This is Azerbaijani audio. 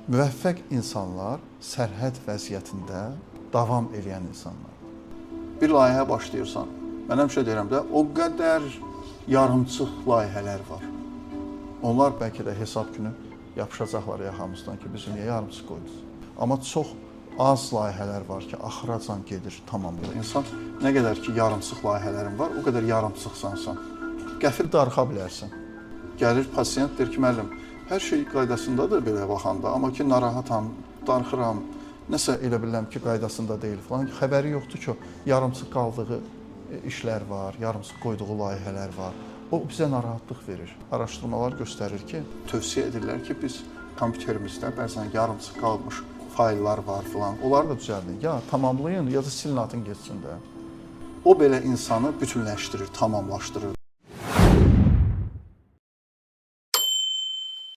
Müvəffəq insanlar sərhəd vəziyyətində davam edən insanlar. Bir layihə başlayırsan, mən həmişə deyirəm də, o qədər yarımçıq layihələr var. Onlar bəlkə də hesab günü yapışacaqlar yaxamızdan ki, bizi niyə yarımçıq qoydunuz? Amma çox az layihələr var ki, axıracan gedir, tamamlayır. İnsan nə qədər ki, yarımçıq layihələrin var, o qədər yarımçıqsansan. Qəfil darıxa bilərsən. Gəlir pasiyent deyir ki, müəllim, hər şey qaydasındadır belə baxanda, amma ki, narahatam, darıxıram, nəsə elə bilirəm ki, qaydasında deyil falan. Xəbəri yoxdur ki, yarımçıq qaldığı işlər var, yarımçıq qoyduğu layihələr var. O bizə narahatlıq verir. Araşdırmalar göstərir ki, tövsiyə edirlər ki, biz kompüterimizdə bəzən yarımçıq qalmış fayllar var falan. Onları da düzəldin. Ya tamamlayın, ya da silin atın getsin də. O belə insanı bütünləşdirir, tamamlaşdırır.